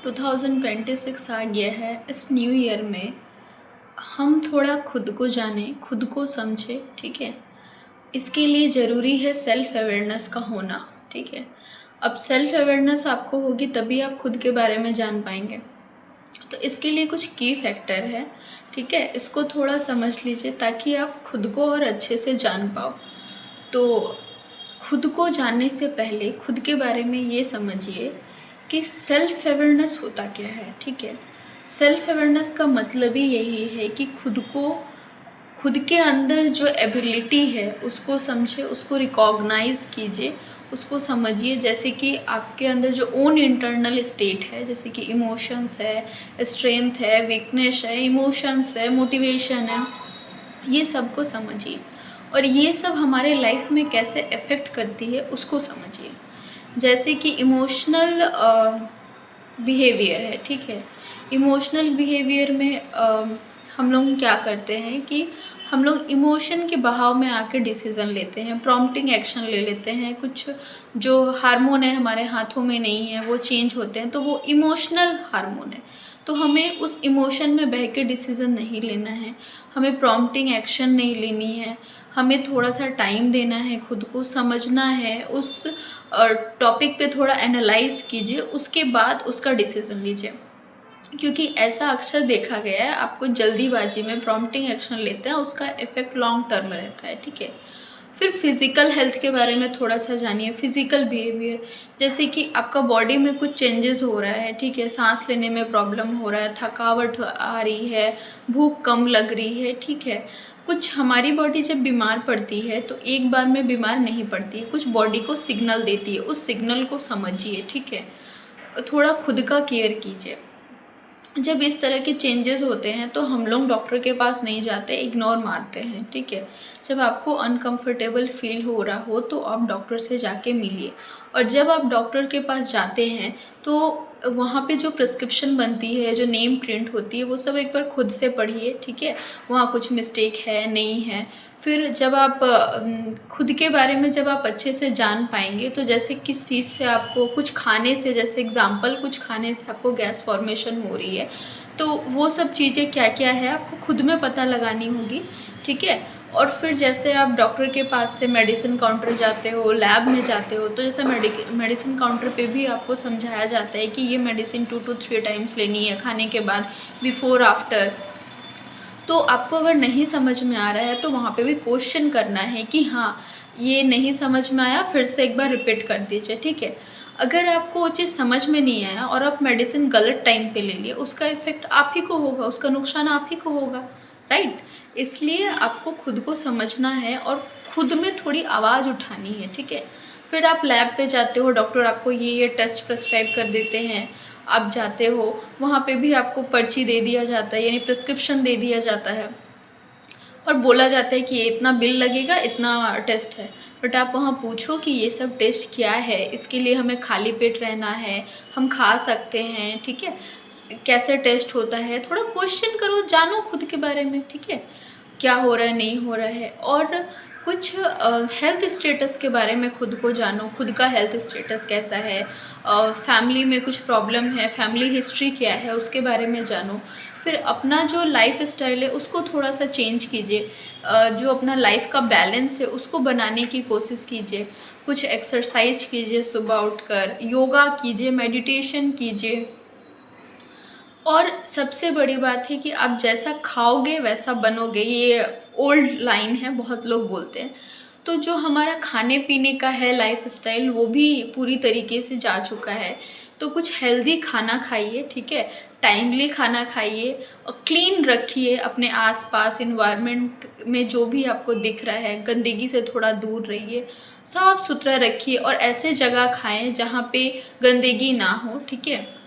2026 आ गया है। इस न्यू ईयर में हम थोड़ा खुद को जानें, खुद को समझें, ठीक है। इसके लिए ज़रूरी है सेल्फ अवेयरनेस का होना, ठीक है। अब सेल्फ अवेयरनेस आपको होगी तभी आप खुद के बारे में जान पाएंगे। तो इसके लिए कुछ की फैक्टर है, ठीक है। इसको थोड़ा समझ लीजिए ताकि आप खुद को और अच्छे से जान पाओ। तो खुद को जानने से पहले खुद के बारे में ये समझिए कि सेल्फ अवेयरनेस होता क्या है, ठीक है। सेल्फ अवेयरनेस का मतलब ही यही है कि खुद के अंदर जो एबिलिटी है उसको समझे, उसको रिकॉग्नाइज कीजिए, उसको समझिए। जैसे कि आपके अंदर जो ओन इंटरनल स्टेट है, जैसे कि इमोशंस है, स्ट्रेंथ है, वीकनेस है, इमोशंस है, मोटिवेशन है, ये सब को समझिए। और ये सब हमारे लाइफ में कैसे अफेक्ट करती है उसको समझिए। जैसे कि इमोशनल बिहेवियर है, ठीक है। इमोशनल बिहेवियर में हम लोग क्या करते हैं कि हम लोग इमोशन के बहाव में आके डिसीज़न लेते हैं, प्रॉम्प्टिंग एक्शन ले लेते हैं। कुछ जो हार्मोन है हमारे हाथों में नहीं है वो चेंज होते हैं, तो वो इमोशनल हार्मोन है। तो हमें उस इमोशन में बह के डिसीज़न नहीं लेना है, हमें प्रॉम्प्टिंग एक्शन नहीं लेनी है। हमें थोड़ा सा टाइम देना है, खुद को समझना है, उस टॉपिक पे थोड़ा एनालाइज कीजिए, उसके बाद उसका डिसीज़न लीजिए। क्योंकि ऐसा अक्सर देखा गया है, आपको जल्दीबाजी में प्रॉम्प्टिंग एक्शन लेते हैं, उसका इफेक्ट लॉन्ग टर्म रहता है, ठीक है। फिर फिज़िकल हेल्थ के बारे में थोड़ा सा जानिए। फिज़िकल बिहेवियर, जैसे कि आपका बॉडी में कुछ चेंजेस हो रहा है, ठीक है। सांस लेने में प्रॉब्लम हो रहा है, थकावट आ रही है, भूख कम लग रही है, ठीक है। कुछ हमारी बॉडी जब बीमार पड़ती है तो एक बार में बीमार नहीं पड़ती है, कुछ बॉडी को सिग्नल देती है, उस सिग्नल को समझिए, ठीक है। थोड़ा खुद का केयर कीजिए। जब इस तरह के चेंजेस होते हैं तो हम लोग डॉक्टर के पास नहीं जाते, इग्नोर मारते हैं, ठीक है। जब आपको अनकंफर्टेबल फील हो रहा हो तो आप डॉक्टर से जाके मिलिए। और जब आप डॉक्टर के पास जाते हैं तो वहाँ पे जो प्रिस्क्रिप्शन बनती है, जो नेम प्रिंट होती है, वो सब एक बार खुद से पढ़िए, ठीक है। वहाँ कुछ मिस्टेक है नहीं है। फिर जब आप खुद के बारे में जब आप अच्छे से जान पाएंगे तो जैसे किस चीज़ से आपको कुछ खाने से, जैसे एग्जांपल कुछ खाने से आपको गैस फॉर्मेशन हो रही है, तो वो सब चीज़ें क्या क्या है आपको खुद में पता लगानी होगी, ठीक है। और फिर जैसे आप डॉक्टर के पास से मेडिसिन काउंटर जाते हो, लैब में जाते हो, तो जैसे मेडिसिन काउंटर पे भी आपको समझाया जाता है कि ये मेडिसिन 2 to 3 टाइम्स लेनी है खाने के बाद, बिफोर आफ्टर। तो आपको अगर नहीं समझ में आ रहा है तो वहाँ पे भी क्वेश्चन करना है कि हाँ ये नहीं समझ में आया, फिर से एक बार रिपीट कर दीजिए, ठीक है। अगर आपको वो चीज़ समझ में नहीं आया और आप मेडिसिन गलत टाइम पे ले लिए, उसका इफ़ेक्ट आप ही को होगा, उसका नुकसान आप ही को होगा, राइट। इसलिए आपको खुद को समझना है और खुद में थोड़ी आवाज़ उठानी है, ठीक है। फिर आप लैब पे जाते हो, डॉक्टर आपको ये टेस्ट प्रिस्क्राइब कर देते हैं, आप जाते हो, वहाँ पे भी आपको पर्ची दे दिया जाता है, यानी प्रिस्क्रिप्शन दे दिया जाता है और बोला जाता है कि ये इतना बिल लगेगा, इतना टेस्ट है। बट आप वहाँ पूछो कि ये सब टेस्ट क्या है, इसके लिए हमें खाली पेट रहना है, हम खा सकते हैं, ठीक है, कैसे टेस्ट होता है, थोड़ा क्वेश्चन करो, जानो खुद के बारे में, ठीक है, क्या हो रहा है नहीं हो रहा है। और कुछ हेल्थ स्टेटस के बारे में खुद को जानो, खुद का हेल्थ स्टेटस कैसा है, फैमिली में कुछ प्रॉब्लम है, फैमिली हिस्ट्री क्या है, उसके बारे में जानो। फिर अपना जो लाइफ स्टाइल है उसको थोड़ा सा चेंज कीजिए, जो अपना लाइफ का बैलेंस है उसको बनाने की कोशिश कीजिए। कुछ एक्सरसाइज कीजिए, सुबह उठकर योगा कीजिए, मेडिटेशन कीजिए। और सबसे बड़ी बात है कि आप जैसा खाओगे वैसा बनोगे, ये ओल्ड लाइन है, बहुत लोग बोलते हैं। तो जो हमारा खाने पीने का है लाइफ स्टाइल वो भी पूरी तरीके से जा चुका है। तो कुछ हेल्दी खाना खाइए, ठीक है, टाइमली खाना खाइए और क्लीन रखिए अपने आसपास इन्वायरमेंट में, जो भी आपको दिख रहा है गंदगी से थोड़ा दूर रहिए, साफ सुथरा रखिए और ऐसे जगह खाएं जहाँ पे गंदगी ना हो, ठीक है।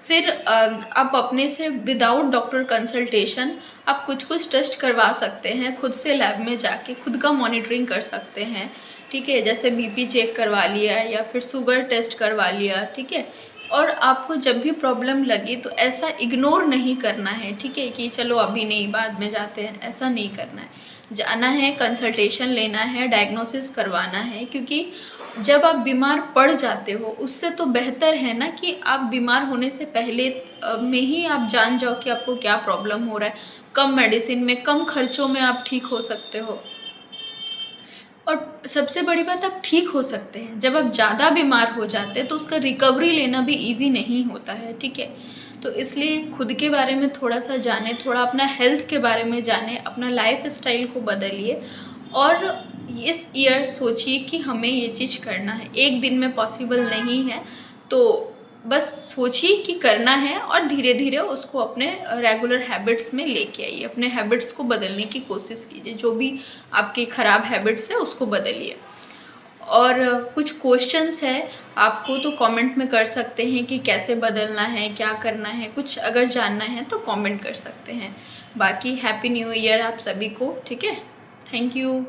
फिर आप अपने से विदाउट डॉक्टर कंसल्टेशन आप कुछ टेस्ट करवा सकते हैं, खुद से लैब में जाके खुद का मॉनिटरिंग कर सकते हैं, ठीक है। जैसे बीपी चेक करवा लिया या फिर शुगर टेस्ट करवा लिया, ठीक है। और आपको जब भी प्रॉब्लम लगे तो ऐसा इग्नोर नहीं करना है, ठीक है, कि चलो अभी नहीं बाद में जाते हैं, ऐसा नहीं करना है। जाना है, कंसल्टेशन लेना है, डायग्नोसिस करवाना है, क्योंकि जब आप बीमार पड़ जाते हो उससे तो बेहतर है ना कि आप बीमार होने से पहले में ही आप जान जाओ कि आपको क्या प्रॉब्लम हो रहा है। कम मेडिसिन में, कम खर्चों में आप ठीक हो सकते हो। और सबसे बड़ी बात, आप ठीक हो सकते हैं। जब आप ज़्यादा बीमार हो जाते हैं तो उसका रिकवरी लेना भी ईज़ी नहीं होता है, ठीक है। तो इसलिए खुद के बारे में थोड़ा सा जानें, थोड़ा अपना हेल्थ के बारे में जानें, अपना लाइफ स्टाइल को बदलिए और इस ईयर सोचिए कि हमें ये चीज़ करना है। एक दिन में पॉसिबल नहीं है, तो बस सोचिए कि करना है और धीरे धीरे उसको अपने रेगुलर हैबिट्स में लेके आइए। अपने हैबिट्स को बदलने की कोशिश कीजिए, जो भी आपकी ख़राब हैबिट्स है उसको बदलिए। और कुछ क्वेश्चंस है आपको तो कमेंट में कर सकते हैं कि कैसे बदलना है, क्या करना है। कुछ अगर जानना है तो कमेंट कर सकते हैं। बाकी हैप्पी न्यू ईयर आप सभी को, ठीक है। Thank you.